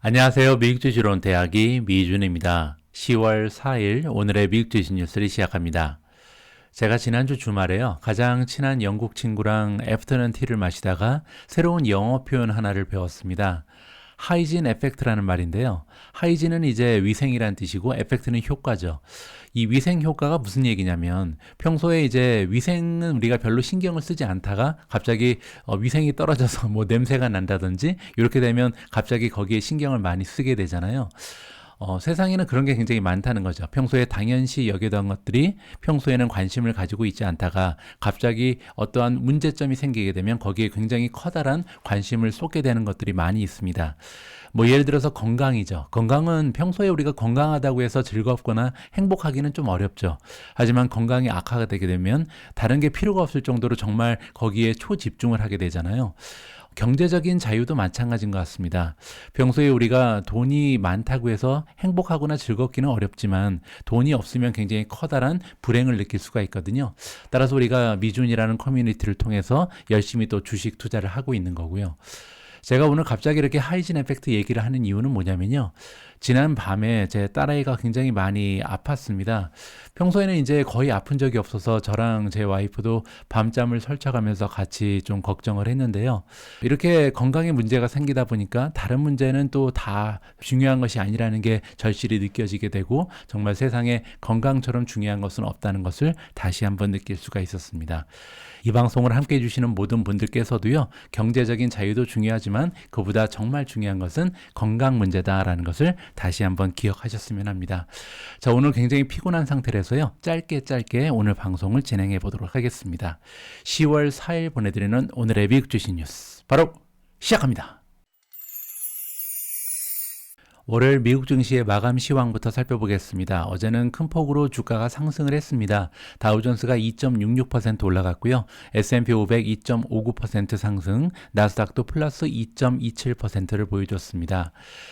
안녕하세요. 미국주식론 대학이 미준입니다. 10월 4일 오늘의 미국주식 뉴스를 시작합니다. 제가 지난주 주말에요. 가장 친한 영국 친구랑 애프터눈 티를 마시다가 새로운 영어 표현 하나를 배웠습니다. 하이진 에펙트라는 말인데요. 하이진은 이제 위생이란 뜻이고 에펙트는 효과죠. 이 위생 효과가 무슨 얘기냐면 평소에 이제 위생은 우리가 별로 신경을 쓰지 않다가 갑자기 위생이 떨어져서 뭐 냄새가 난다든지 이렇게 되면 갑자기 거기에 신경을 많이 쓰게 되잖아요. 세상에는 그런 게 굉장히 많다는 거죠. 평소에 당연시 여기던 것들이 평소에는 관심을 가지고 있지 않다가 갑자기 어떠한 문제점이 생기게 되면 거기에 굉장히 커다란 관심을 쏟게 되는 것들이 많이 있습니다. 뭐 예를 들어서 건강이죠. 건강은 평소에 우리가 건강하다고 해서 즐겁거나 행복하기는 좀 어렵죠. 하지만 건강이 악화가 되게 되면 다른 게 필요가 없을 정도로 정말 거기에 초집중을 하게 되잖아요. 경제적인 자유도 마찬가지인 것 같습니다. 평소에 우리가 돈이 많다고 해서 행복하거나 즐겁기는 어렵지만 돈이 없으면 굉장히 커다란 불행을 느낄 수가 있거든요. 따라서 우리가 미준이라는 커뮤니티를 통해서 열심히 또 주식 투자를 하고 있는 거고요. 제가 오늘 갑자기 이렇게 하이진 에펙트 얘기를 하는 이유는 뭐냐면요. 지난 밤에 제 딸아이가 굉장히 많이 아팠습니다. 평소에는 이제 거의 아픈 적이 없어서 저랑 제 와이프도 밤잠을 설쳐가면서 같이 좀 걱정을 했는데요. 이렇게 건강에 문제가 생기다 보니까 다른 문제는 또 다 중요한 것이 아니라는 게 절실히 느껴지게 되고 정말 세상에 건강처럼 중요한 것은 없다는 것을 다시 한번 느낄 수가 있었습니다. 이 방송을 함께 해주시는 모든 분들께서도요. 경제적인 자유도 중요하지만 그보다 정말 중요한 것은 건강 문제다라는 것을 다시 한번 기억하셨으면 합니다. 자, 오늘 굉장히 피곤한 상태라서요. 짧게 오늘 방송을 진행해 보도록 하겠습니다. 10월 4일 보내드리는 오늘의 미국 주식 뉴스 바로 시작합니다. 월요일 미국 증시의 마감 시황부터 살펴보겠습니다. 어제는 큰 폭으로 주가가 상승을 했습니다. 다우존스가 2.66% 올라갔고요. S&P 500 2.59% 상승, 나스닥도 플러스 2.27%를 보여줬습니다.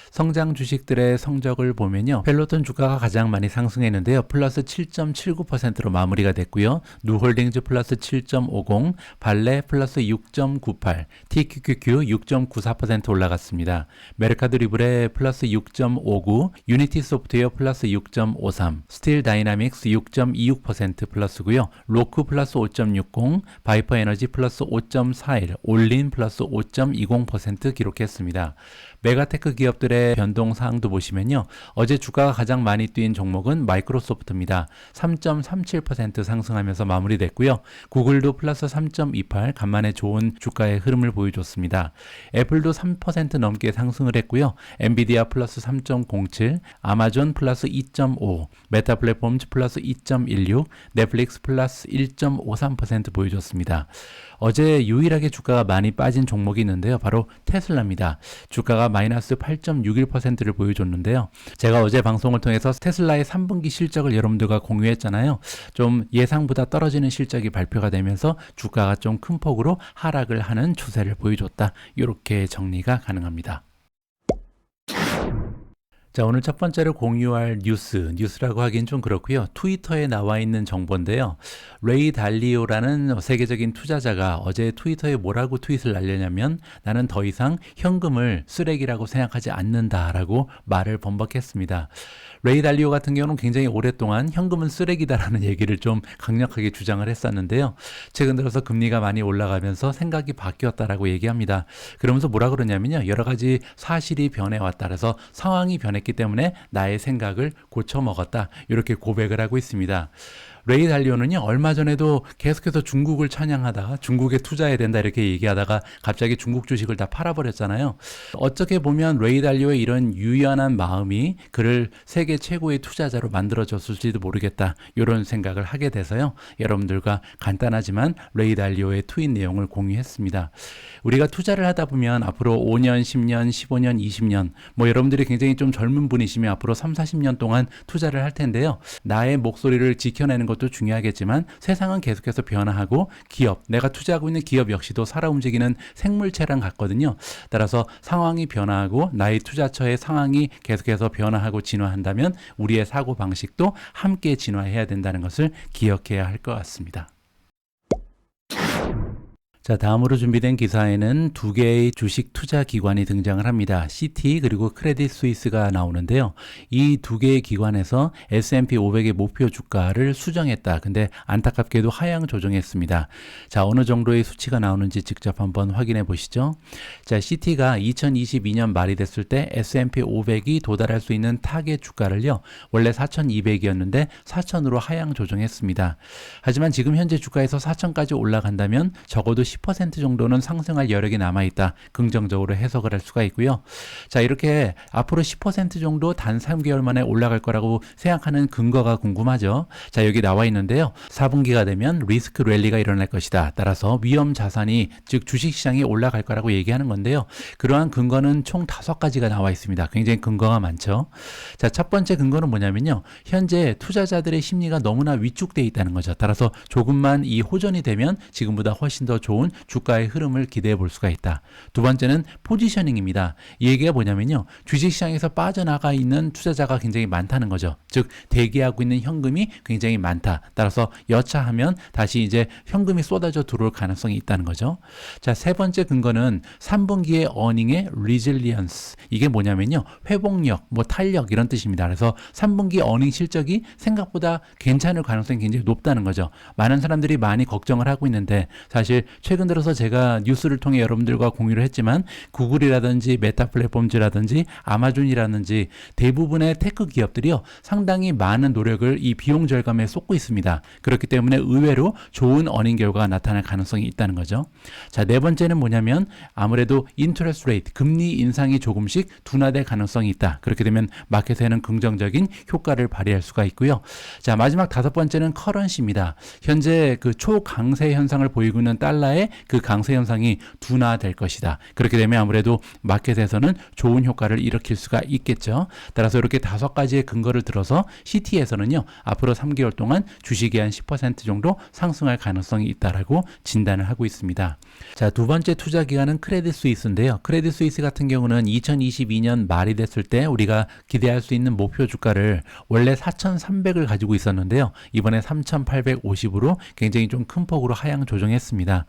성장 주식들의 성적을 보면요. 펠로톤 주가가 가장 많이 상승했는데요. 플러스 7.79%로 마무리가 됐고요. 누홀딩즈 플러스 7.50, 발레 플러스 6.98, TQQQ 6.94% 올라갔습니다. 메르카드 리브레 플러스 6.59, 유니티 소프트웨어 플러스 6.53, 스틸 다이나믹스 6.26% 플러스고요. 로크 플러스 5.60, 바이퍼 에너지 플러스 5.41, 올린 플러스 5.20% 기록했습니다. 메가테크 기업들의 변동 사항도 보시면요. 어제 주가가 가장 많이 뛴 종목은 마이크로소프트입니다. 3.37% 상승하면서 마무리됐고요. 구글도 플러스 3.28, 간만에 좋은 주가의 흐름을 보여줬습니다. 애플도 3% 넘게 상승을 했고요. 엔비디아 플러스 3.07, 아마존 플러스 2.5, 메타 플랫폼즈 플러스 2.16, 넷플릭스 플러스 1.53% 보여줬습니다. 어제 유일하게 주가가 많이 빠진 종목이 있는데요. 바로 테슬라입니다. 주가가 마이너스 8.61%를 보여줬는데요. 제가 어제 방송을 통해서 테슬라의 3분기 실적을 여러분들과 공유했잖아요. 좀 예상보다 떨어지는 실적이 발표가 되면서 주가가 좀 큰 폭으로 하락을 하는 추세를 보여줬다. 이렇게 정리가 가능합니다. 자, 오늘 첫 번째로 공유할 뉴스라고 하긴 좀 그렇고요. 트위터에 나와 있는 정보인데요. 레이 달리오라는 세계적인 투자자가 어제 트위터에 뭐라고 트윗을 날렸냐면 나는 더 이상 현금을 쓰레기라고 생각하지 않는다라고 말을 번복했습니다. 레이 달리오 같은 경우는 굉장히 오랫동안 현금은 쓰레기다라는 얘기를 좀 강력하게 주장을 했었는데요. 최근 들어서 금리가 많이 올라가면서 생각이 바뀌었다라고 얘기합니다. 그러면서 뭐라 그러냐면요. 여러 가지 사실이 변해왔다. 그래서 상황이 변했기 때문에 나의 생각을 고쳐먹었다. 이렇게 고백을 하고 있습니다. 레이 달리오는요, 얼마 전에도 계속해서 중국을 찬양하다가 중국에 투자해야 된다 이렇게 얘기하다가 갑자기 중국 주식을 다 팔아버렸잖아요. 어떻게 보면 레이 달리오의 이런 유연한 마음이 그를 세계 최고의 투자자로 만들어줬을지도 모르겠다. 이런 생각을 하게 돼서요. 여러분들과 간단하지만 레이 달리오의 트윗 내용을 공유했습니다. 우리가 투자를 하다 보면 앞으로 5년, 10년, 15년, 20년 뭐 여러분들이 굉장히 좀 젊은 분이시면 앞으로 3, 40년 동안 투자를 할 텐데요. 나의 목소리를 지켜내는 것도 중요하겠지만 세상은 계속해서 변화하고 기업, 내가 투자하고 있는 기업 역시도 살아 움직이는 생물체랑 같거든요. 따라서 상황이 변화하고 나의 투자처의 상황이 계속해서 변화하고 진화한다면 우리의 사고방식도 함께 진화해야 된다는 것을 기억해야 할 것 같습니다. 자, 다음으로 준비된 기사에는 두 개의 주식 투자 기관이 등장을 합니다. 시티 그리고 크레딧 스위스가 나오는데요. 이 두 개의 기관에서 S&P 500의 목표 주가를 수정했다. 근데 안타깝게도 하향 조정했습니다. 자, 어느 정도의 수치가 나오는지 직접 한번 확인해 보시죠. 자, 시티가 2022년 말이 됐을 때 S&P 500이 도달할 수 있는 타겟 주가를요. 원래 4,200이었는데 4,000으로 하향 조정했습니다. 하지만 지금 현재 주가에서 4,000까지 올라간다면 적어도 10% 정도는 상승할 여력이 남아있다. 긍정적으로 해석을 할 수가 있고요. 자, 이렇게 앞으로 10% 정도 단 3개월 만에 올라갈 거라고 생각하는 근거가 궁금하죠. 자, 여기 나와 있는데요. 4분기가 되면 리스크 랠리가 일어날 것이다. 따라서 위험 자산이 즉 주식시장이 올라갈 거라고 얘기하는 건데요. 그러한 근거는 총 5가지가 나와 있습니다. 굉장히 근거가 많죠. 자, 첫 번째 근거는 뭐냐면요. 현재 투자자들의 심리가 너무나 위축되어 있다는 거죠. 따라서 조금만 이 호전이 되면 지금보다 훨씬 더 좋은 주가의 흐름을 기대해 볼 수가 있다. 두 번째는 포지셔닝입니다. 이 얘기가 뭐냐면요. 주식시장에서 빠져나가 있는 투자자가 굉장히 많다는 거죠. 즉 대기하고 있는 현금이 굉장히 많다. 따라서 여차하면 다시 이제 현금이 쏟아져 들어올 가능성이 있다는 거죠. 자, 세 번째 근거는 3분기의 어닝의 리질리언스. 이게 뭐냐면요. 회복력, 탄력 이런 뜻입니다. 그래서 3분기 어닝 실적이 생각보다 괜찮을 가능성이 굉장히 높다는 거죠. 많은 사람들이 많이 걱정을 하고 있는데 사실 최근 들어서 제가 뉴스를 통해 여러분들과 공유를 했지만 구글이라든지 메타 플랫폼즈라든지 아마존이라든지 대부분의 테크 기업들이요. 상당히 많은 노력을 이 비용 절감에 쏟고 있습니다. 그렇기 때문에 의외로 좋은 어닝 결과가 나타날 가능성이 있다는 거죠. 자, 네 번째는 뭐냐면 아무래도 인터레스트 레이트, 금리 인상이 조금씩 둔화될 가능성이 있다. 그렇게 되면 마켓에는 긍정적인 효과를 발휘할 수가 있고요. 자, 마지막 다섯 번째는 커런시입니다. 현재 그 초강세 현상을 보이고 있는 달러의 그 강세 현상이 둔화될 것이다. 그렇게 되면 아무래도 마켓에서는 좋은 효과를 일으킬 수가 있겠죠. 따라서 이렇게 5가지의 근거를 들어서 CT에서는요. 앞으로 3개월 동안 주식이 한 10% 정도 상승할 가능성이 있다라고 진단을 하고 있습니다. 자, 두 번째 투자 기관은 크레딧 스위스인데요. 크레딧 스위스 같은 경우는 2022년 말이 됐을 때 우리가 기대할 수 있는 목표 주가를 원래 4,300을 가지고 있었는데요. 이번에 3,850으로 굉장히 좀 큰 폭으로 하향 조정했습니다.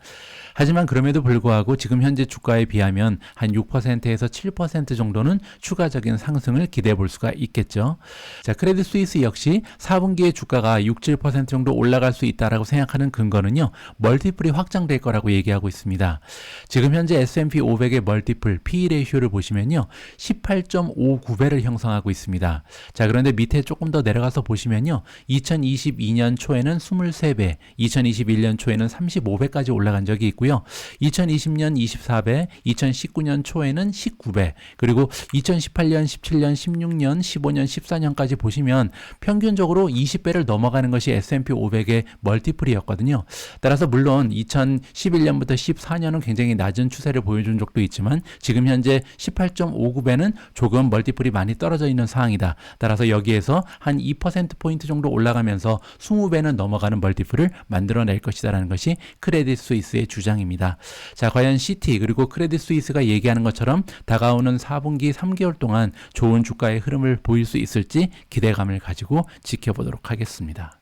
하지만 그럼에도 불구하고 지금 현재 주가에 비하면 한 6%에서 7% 정도는 추가적인 상승을 기대해 볼 수가 있겠죠. 자, 크레딧 스위스 역시 4분기에 주가가 6, 7% 정도 올라갈 수 있다라고 생각하는 근거는요. 멀티플이 확장될 거라고 얘기하고 있습니다. 지금 현재 S&P 500의 멀티플 PE 레이쇼를 보시면요. 18.59배를 형성하고 있습니다. 자, 그런데 밑에 조금 더 내려가서 보시면요. 2022년 초에는 23배, 2021년 초에는 35배까지 올라간 적이 있고요. 2020년 24배, 2019년 초에는 19배, 그리고 2018년, 17년, 16년, 15년, 14년까지 보시면 평균적으로 20배를 넘어가는 것이 S&P 500의 멀티플이었거든요. 따라서 물론 2011년부터 14년은 굉장히 낮은 추세를 보여준 적도 있지만 지금 현재 18.59배는 조금 멀티플이 많이 떨어져 있는 상황이다. 따라서 여기에서 한 2%포인트 정도 올라가면서 20배는 넘어가는 멀티플을 만들어낼 것이다라는 것이 크레딧 스위스의 주장입니다. 자, 과연 시티 그리고 크레딧 스위스가 얘기하는 것처럼 다가오는 4분기 3개월 동안 좋은 주가의 흐름을 보일 수 있을지 기대감을 가지고 지켜보도록 하겠습니다.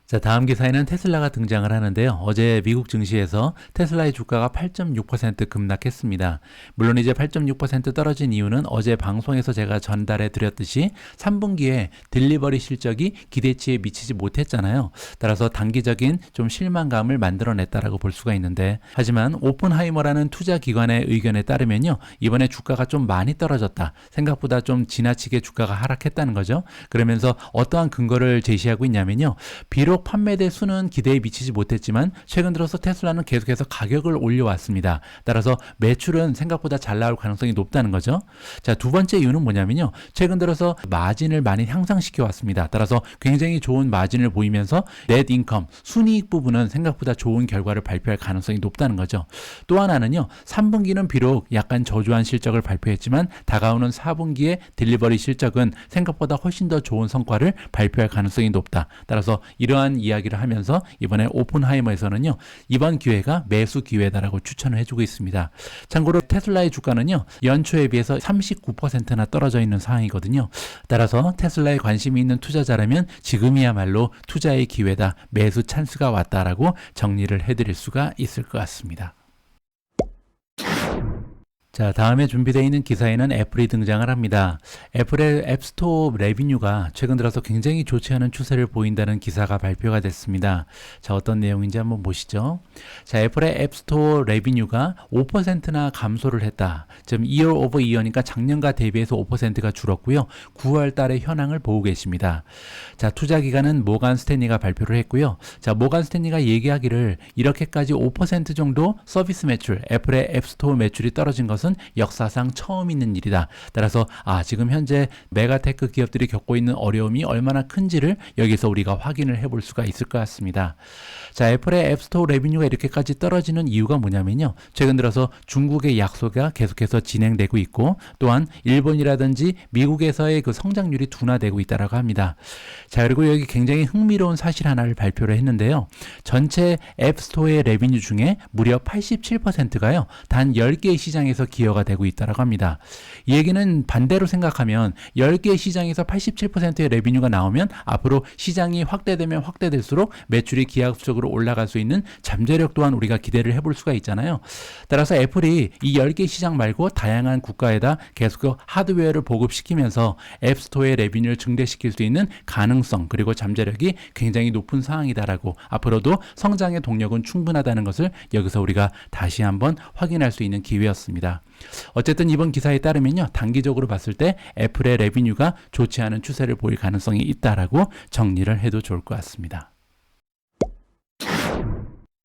자, 다음 기사에는 테슬라가 등장을 하는데요. 어제 미국 증시에서 테슬라의 주가가 8.6% 급락했습니다. 물론 이제 8.6% 떨어진 이유는 어제 방송에서 제가 전달해 드렸듯이 3분기에 딜리버리 실적이 기대치에 미치지 못했잖아요. 따라서 단기적인 좀 실망감을 만들어냈다라고 볼 수가 있는데, 하지만 오픈하이머라는 투자 기관의 의견에 따르면요. 이번에 주가가 좀 많이 떨어졌다. 생각보다 좀 지나치게 주가가 하락했다는 거죠. 그러면서 어떠한 근거를 제시하고 있냐면요. 비록 판매대 수는 기대에 미치지 못했지만 최근 들어서 테슬라는 계속해서 가격을 올려왔습니다. 따라서 매출은 생각보다 잘 나올 가능성이 높다는 거죠. 자, 두 번째 이유는 뭐냐면요. 최근 들어서 마진을 많이 향상시켜 왔습니다. 따라서 굉장히 좋은 마진을 보이면서 넷 인컴, 순이익 부분은 생각보다 좋은 결과를 발표할 가능성이 높다는 거죠. 또 하나는요. 3분기는 비록 약간 저조한 실적을 발표했지만 다가오는 4분기의 딜리버리 실적은 생각보다 훨씬 더 좋은 성과를 발표할 가능성이 높다. 따라서 이러한 동안 이야기를 하면서 이번에 오픈하이머에서는요, 이번 기회가 매수 기회다라고 추천을 해주고 있습니다. 참고로 테슬라의 주가는요, 연초에 비해서 39%나 떨어져 있는 상황이거든요. 따라서 테슬라에 관심이 있는 투자자라면 지금이야말로 투자의 기회다, 매수 찬스가 왔다라고 정리를 해드릴 수가 있을 것 같습니다. 자, 다음에 준비되어 있는 기사에는 애플이 등장을 합니다. 애플의 앱스토어 레비뉴가 최근 들어서 굉장히 좋지 않은 추세를 보인다는 기사가 발표가 됐습니다. 자, 어떤 내용인지 한번 보시죠. 자, 애플의 앱스토어 레비뉴가 5%나 감소를 했다. 지금 year over year니까 작년과 대비해서 5%가 줄었고요. 9월 달의 현황을 보고 계십니다. 자, 투자 기관은 모간 스탠리가 발표를 했고요. 자, 모간 스탠리가 얘기하기를 이렇게까지 5% 정도 서비스 매출, 애플의 앱스토어 매출이 떨어진 것은 역사상 처음 있는 일이다. 따라서 지금 현재 메가테크 기업들이 겪고 있는 어려움이 얼마나 큰지를 여기서 우리가 확인을 해볼 수가 있을 것 같습니다. 자, 애플의 앱스토어 레비뉴가 이렇게까지 떨어지는 이유가 뭐냐면요. 최근 들어서 중국의 약소가 계속해서 진행되고 있고, 또한 일본이라든지 미국에서의 그 성장률이 둔화되고 있다라고 합니다. 자, 그리고 여기 굉장히 흥미로운 사실 하나를 발표를 했는데요. 전체 앱스토어의 레비뉴 중에 무려 87%가요. 단 10개의 시장에서 기여가 되고 있다라고 합니다. 이 얘기는 반대로 생각하면 10개의 시장에서 87%의 레비뉴가 나오면 앞으로 시장이 확대되면 확대될수록 매출이 기하급수적으로 올라갈 수 있는 잠재력 또한 우리가 기대를 해볼 수가 있잖아요. 따라서 애플이 이 10개 시장 말고 다양한 국가에다 계속 하드웨어를 보급시키면서 앱스토어의 레비뉴를 증대시킬 수 있는 가능성 그리고 잠재력이 굉장히 높은 상황이다라고, 앞으로도 성장의 동력은 충분하다는 것을 여기서 우리가 다시 한번 확인할 수 있는 기회였습니다. 어쨌든 이번 기사에 따르면요, 단기적으로 봤을 때 애플의 레비뉴가 좋지 않은 추세를 보일 가능성이 있다라고 정리를 해도 좋을 것 같습니다.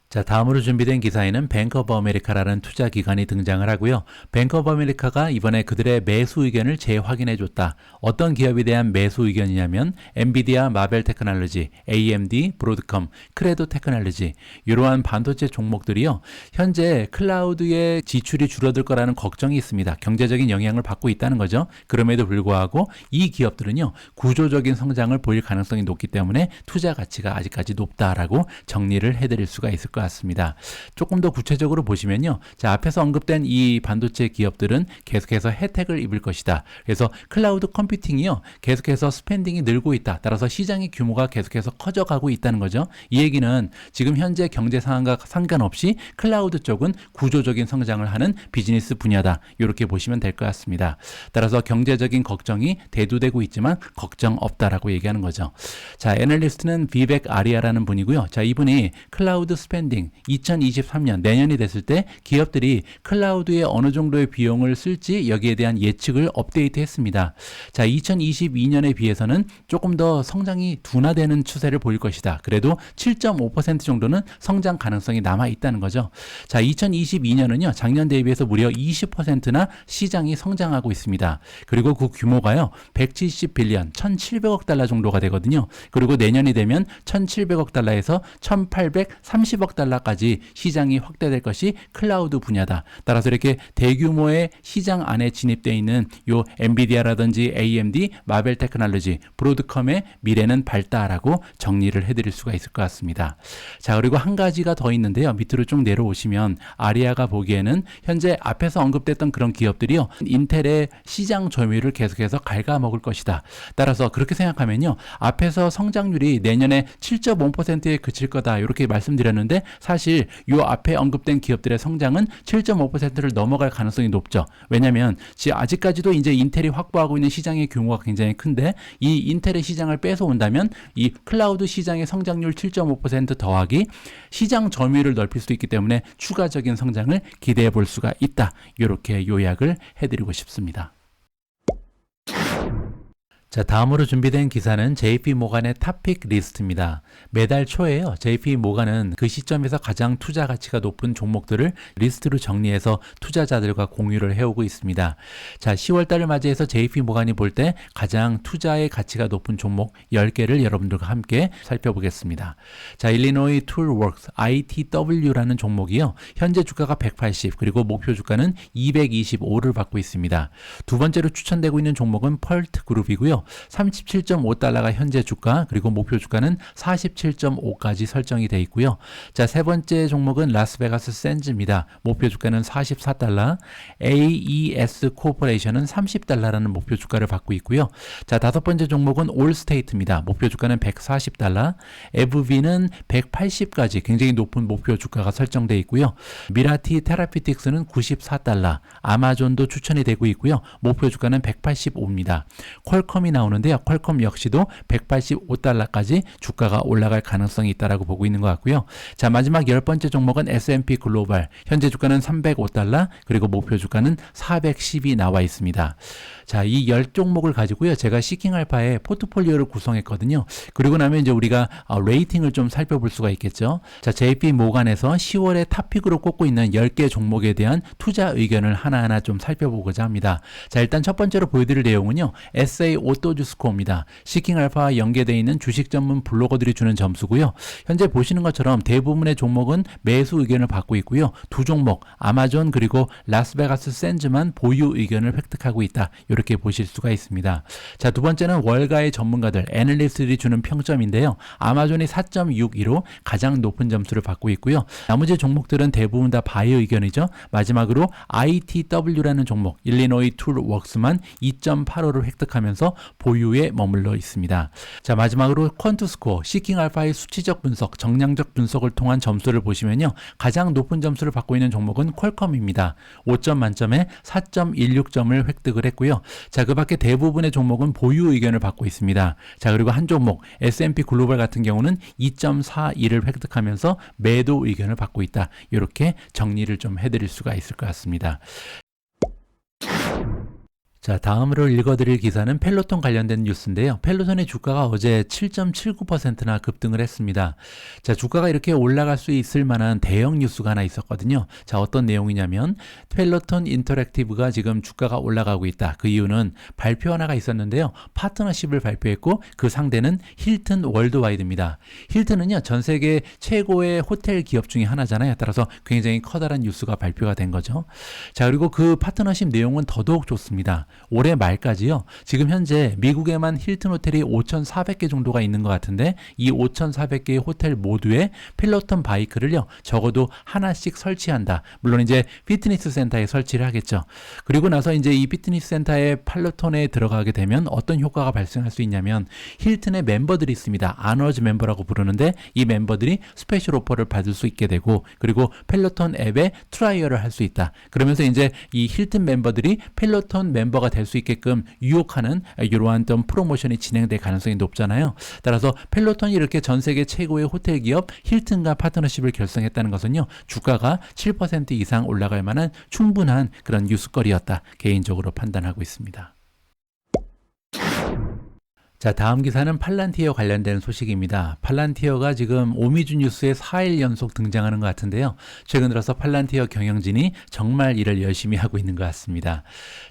자, 다음으로 준비된 기사에는 뱅크 오브 아메리카라는 투자 기관이 등장을 하고요. 뱅크 오브 아메리카가 이번에 그들의 매수 의견을 재확인해 줬다. 어떤 기업에 대한 매수 의견이냐면 엔비디아, 마벨 테크놀로지, AMD, 브로드컴, 크레도 테크놀로지, 이러한 반도체 종목들이요, 현재 클라우드의 지출이 줄어들 거라는 걱정이 있습니다. 경제적인 영향을 받고 있다는 거죠. 그럼에도 불구하고 이 기업들은요, 구조적인 성장을 보일 가능성이 높기 때문에 투자 가치가 아직까지 높다라고 정리를 해드릴 수가 있을 것 같습니다. 조금 더 구체적으로 보시면요. 자, 앞에서 언급된 이 반도체 기업들은 계속해서 혜택을 입을 것이다. 그래서 클라우드 컴퓨팅이요, 계속해서 스pen딩이 늘고 있다. 따라서 시장의 규모가 계속해서 커져가고 있다는 거죠. 이 얘기는 지금 현재 경제 상황과 상관없이 클라우드 쪽은 구조적인 성장을 하는 비즈니스 분야다. 이렇게 보시면 될 것 같습니다. 따라서 경제적인 걱정이 대두되고 있지만 걱정 없다라고 얘기하는 거죠. 자, 애널리스트는 비백 아리아라는 분이고요. 자, 이분이 클라우드 스펜딩 2023년 내년이 됐을 때 기업들이 클라우드에 어느 정도의 비용을 쓸지 여기에 대한 예측을 업데이트했습니다. 자, 2022년에 비해서는 조금 더 성장이 둔화되는 추세를 보일 것이다. 그래도 7.5% 정도는 성장 가능성이 남아 있다는 거죠. 자, 2022년은요, 작년 대비해서 무려 20%나 시장이 성장하고 있습니다. 그리고 그 규모가요, 170빌리언, 1,700억 달러 정도가 되거든요. 그리고 내년이 되면 1,700억 달러에서 1,830억 달러까지 시장이 확대될 것이 클라우드 분야다. 따라서 이렇게 대규모의 시장 안에 진입되어 있는 요 엔비디아라든지 AMD, 마벨 테크놀로지, 브로드컴의 미래는 밝다라고 정리를 해드릴 수가 있을 것 같습니다. 자, 그리고 한 가지가 더 있는데요. 밑으로 쭉 내려오시면 아리아가 보기에는 현재 앞에서 언급됐던 그런 기업들이요, 인텔의 시장 점유율을 계속해서 갉아먹을 것이다. 따라서 그렇게 생각하면요, 앞에서 성장률이 내년에 7.5%에 그칠 거다 이렇게 말씀드렸는데 사실 이 앞에 언급된 기업들의 성장은 7.5%를 넘어갈 가능성이 높죠. 왜냐하면 아직까지도 이제 인텔이 확보하고 있는 시장의 규모가 굉장히 큰데 이 인텔의 시장을 뺏어온다면 이 클라우드 시장의 성장률 7.5% 더하기 시장 점유율을 넓힐 수 있기 때문에 추가적인 성장을 기대해 볼 수가 있다. 이렇게 요약을 해드리고 싶습니다. 자, 다음으로 준비된 기사는 JP 모간의 탑픽 리스트입니다. 매달 초에요, JP 모간은 그 시점에서 가장 투자 가치가 높은 종목들을 리스트로 정리해서 투자자들과 공유를 해오고 있습니다. 자, 10월 달을 맞이해서 JP 모간이 볼 때 가장 투자의 가치가 높은 종목 10개를 여러분들과 함께 살펴보겠습니다. 자, 일리노이 툴워크스 ITW라는 종목이요, 현재 주가가 180 그리고 목표 주가는 225를 받고 있습니다. 두 번째로 추천되고 있는 종목은 펄트 그룹이고요. 있고요. 37.5달러가 현재 주가, 그리고 목표 주가는 47.5까지 설정이 되어 있고요. 자, 세 번째 종목은 라스베가스 샌즈입니다. 목표 주가는 44달러, AES 코퍼레이션은 30달러라는 목표 주가를 받고 있고요. 자, 다섯 번째 종목은 올스테이트입니다. 목표 주가는 140달러, 에브비는 180까지 굉장히 높은 목표 주가가 설정되어 있고요. 미라티 테라피틱스는 94달러, 아마존도 추천이 되고 있고요. 목표 주가는 185입니다. 퀄컴이 나오는데요. 퀄컴 역시도 185달러까지 주가가 올라갈 가능성이 있다라고 보고 있는 것 같고요. 자, 마지막 10번째 종목은 S&P 글로벌. 현재 주가는 305달러, 그리고 목표 주가는 410이 나와 있습니다. 자, 이 10종목을 가지고요. 제가 시킹알파의 포트폴리오를 구성했거든요. 그리고 나면 이제 우리가 레이팅을 좀 살펴볼 수가 있겠죠. 자, JP 모간에서 10월에 탑픽으로 꼽고 있는 10개 종목에 대한 투자 의견을 하나하나 좀 살펴보고자 합니다. 자, 일단 첫 번째로 보여드릴 내용은요. SA 오토주 스코어입니다. 시킹알파와 연계되어 있는 주식 전문 블로거들이 주는 점수고요. 현재 보시는 것처럼 대부분의 종목은 매수 의견을 받고 있고요. 두 종목, 아마존 그리고 라스베가스 샌즈만 보유 의견을 획득하고 있다. 이렇게 보실 수가 있습니다. 자, 두 번째는 월가의 전문가들, 애널리스트들이 주는 평점인데요. 아마존이 4.62로 가장 높은 점수를 받고 있고요. 나머지 종목들은 대부분 다 바이오 의견이죠. 마지막으로 ITW라는 종목, 일리노이 툴웍스만 2.85를 획득하면서 보유에 머물러 있습니다. 자, 마지막으로 퀀투스코어, 시킹알파의 수치적 분석, 정량적 분석을 통한 점수를 보시면요. 가장 높은 점수를 받고 있는 종목은 퀄컴입니다. 5점 만점에 4.16점을 획득을 했고요. 자, 그 밖에 대부분의 종목은 보유 의견을 받고 있습니다. 자, 그리고 한 종목 S&P 글로벌 같은 경우는 2.42를 획득하면서 매도 의견을 받고 있다. 이렇게 정리를 좀 해드릴 수가 있을 것 같습니다. 자, 다음으로 읽어드릴 기사는 펠로톤 관련된 뉴스인데요. 펠로톤의 주가가 어제 7.79%나 급등을 했습니다. 자, 주가가 이렇게 올라갈 수 있을 만한 대형 뉴스가 하나 있었거든요. 자, 어떤 내용이냐면 펠로톤 인터랙티브가 지금 주가가 올라가고 있다. 그 이유는 발표 하나가 있었는데요. 파트너십을 발표했고 그 상대는 힐튼 월드와이드입니다. 힐튼은요, 전 세계 최고의 호텔 기업 중에 하나잖아요. 따라서 굉장히 커다란 뉴스가 발표가 된 거죠. 자, 그리고 그 파트너십 내용은 더더욱 좋습니다. 올해 말까지요. 지금 현재 미국에만 힐튼 호텔이 5,400개 정도가 있는 것 같은데 이 5,400개의 호텔 모두에 펠로톤 바이크를요. 적어도 하나씩 설치한다. 물론 이제 피트니스 센터에 설치를 하겠죠. 그리고 나서 이제 이 피트니스 센터에 펠로톤에 들어가게 되면 어떤 효과가 발생할 수 있냐면 힐튼의 멤버들이 있습니다. 아너즈 멤버라고 부르는데 이 멤버들이 스페셜 오퍼를 받을 수 있게 되고 그리고 펠로톤 앱에 트라이얼을 할 수 있다. 그러면서 이제 이 힐튼 멤버들이 펠로톤 멤버가 될 수 있게끔 유혹하는 이러한 좀 프로모션이 진행될 가능성이 높잖아요. 따라서 펠로톤이 이렇게 전 세계 최고의 호텔 기업 힐튼과 파트너십을 결성했다는 것은요. 주가가 7% 이상 올라갈 만한 충분한 그런 뉴스거리였다. 개인적으로 판단하고 있습니다. 자, 다음 기사는 팔란티어 관련된 소식입니다. 팔란티어가 지금 오미주 뉴스에 4일 연속 등장하는 것 같은데요. 최근 들어서 팔란티어 경영진이 정말 일을 열심히 하고 있는 것 같습니다.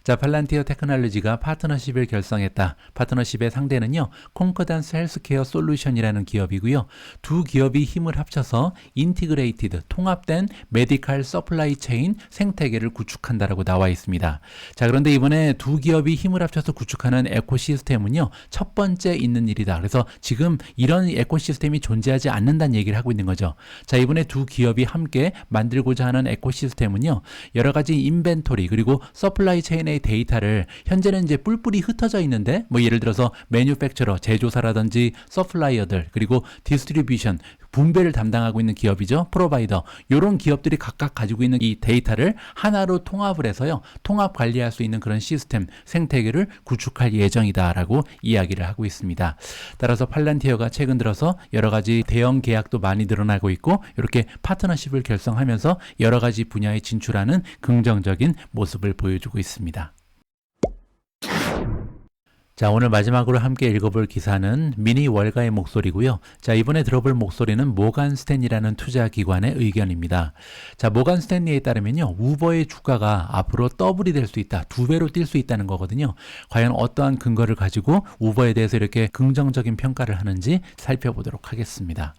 자, 팔란티어 테크놀로지가 파트너십을 결성했다. 파트너십의 상대는요. 콘코던스 헬스케어 솔루션이라는 기업이고요. 두 기업이 힘을 합쳐서 인티그레이티드, 통합된 메디컬 서플라이 체인 생태계를 구축한다라고 나와 있습니다. 자, 그런데 이번에 두 기업이 힘을 합쳐서 구축하는 에코시스템은요. 첫 번째 있는 일이다. 그래서 지금 이런 에코시스템이 존재하지 않는다는 얘기를 하고 있는 거죠. 자, 이번에 두 기업이 함께 만들고자 하는 에코시스템은요. 여러 가지 인벤토리 그리고 서플라이 체인의 데이터를 현재는 이제 뿔뿔이 흩어져 있는데 뭐 예를 들어서 매뉴팩처러, 제조사라든지 서플라이어들 그리고 디스트리뷰션 분배를 담당하고 있는 기업이죠. 프로바이더. 이런 기업들이 각각 가지고 있는 이 데이터를 하나로 통합을 해서요. 통합 관리할 수 있는 그런 시스템, 생태계를 구축할 예정이다라고 이야기를 하고 있습니다. 따라서 팔란티어가 최근 들어서 여러 가지 대형 계약도 많이 늘어나고 있고 이렇게 파트너십을 결성하면서 여러 가지 분야에 진출하는 긍정적인 모습을 보여주고 있습니다. 자, 오늘 마지막으로 함께 읽어볼 기사는 미니 월가의 목소리고요. 자, 이번에 들어볼 목소리는 모간 스탠리라는 투자기관의 의견입니다. 자, 모간 스탠리에 따르면요. 우버의 주가가 앞으로 더블이 될 수 있다. 2배로 뛸 수 있다는 거거든요. 과연 어떠한 근거를 가지고 우버에 대해서 이렇게 긍정적인 평가를 하는지 살펴보도록 하겠습니다.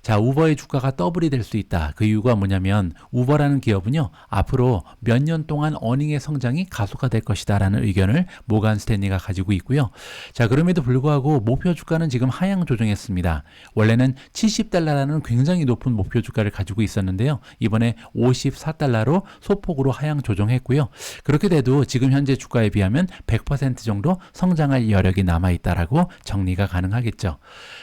자, 우버의 주가가 더블이 될 수 있다. 그 이유가 뭐냐면 우버라는 기업은요. 앞으로 몇 년 동안 어닝의 성장이 가속화될 것이다 라는 의견을 모간 스탠리가 가지고 있고요. 있고요. 자, 그럼에도 불구하고 목표 주가는 지금 하향 조정했습니다. 원래는 70달러라는 굉장히 높은 목표 주가를 가지고 있었는데요. 이번에 54달러로 소폭으로 하향 조정했고요. 그렇게 돼도 지금 현재 주가에 비하면 100% 정도 성장할 여력이 남아있다라고 정리가 가능하겠죠.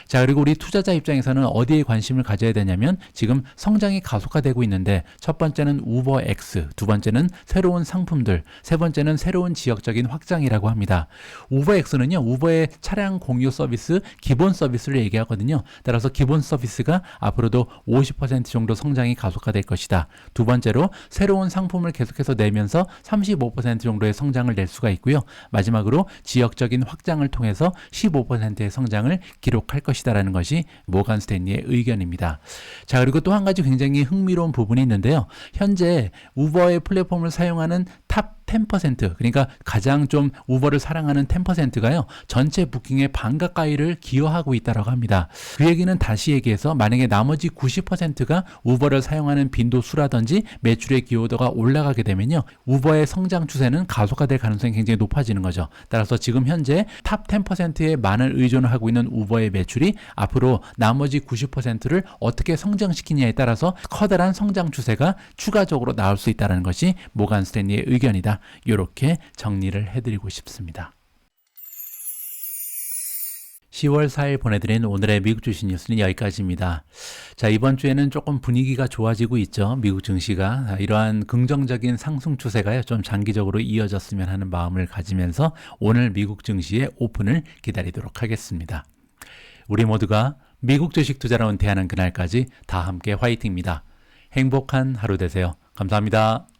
자, 그리고 우리 투자자 입장에서는 어디에 관심을 가져야 되냐면 지금 성장이 가속화되고 있는데 첫 번째는 우버X, 두 번째는 새로운 상품들, 세 번째는 새로운 지역적인 확장이라고 합니다. 우버X는요, 우버의 차량 공유 서비스, 기본 서비스를 얘기하거든요. 따라서 기본 서비스가 앞으로도 50% 정도 성장이 가속화될 것이다. 두 번째로 새로운 상품을 계속해서 내면서 35% 정도의 성장을 낼 수가 있고요. 마지막으로 지역적인 확장을 통해서 15%의 성장을 기록할 것이다라는 것이 모간 스탠리의 의견입니다. 자, 그리고 또 한 가지 굉장히 흥미로운 부분이 있는데요. 현재 우버의 플랫폼을 사용하는 탑 10%, 그러니까 가장 좀 우버를 사랑하는 10%가요. 전체 부킹의 반 가까이를 기여하고 있다고 합니다. 그 얘기는 다시 얘기해서 만약에 나머지 90%가 우버를 사용하는 빈도수라든지 매출의 기여도가 올라가게 되면요. 우버의 성장 추세는 가속화될 가능성이 굉장히 높아지는 거죠. 따라서 지금 현재 탑 10%에 많은 의존을 하고 있는 우버의 매출이 앞으로 나머지 90%를 어떻게 성장시키냐에 따라서 커다란 성장 추세가 추가적으로 나올 수 있다는 것이 모간 스탠리의 의견이다. 이렇게 정리를 해드리고 싶습니다. 10월 4일 보내드린 오늘의 미국 주식 뉴스는 여기까지입니다. 자, 이번 주에는 조금 분위기가 좋아지고 있죠. 미국 증시가 이러한 긍정적인 상승 추세가 좀 장기적으로 이어졌으면 하는 마음을 가지면서 오늘 미국 증시의 오픈을 기다리도록 하겠습니다. 우리 모두가 미국 주식 투자로 은퇴하는 그날까지 다 함께 화이팅입니다. 행복한 하루 되세요. 감사합니다.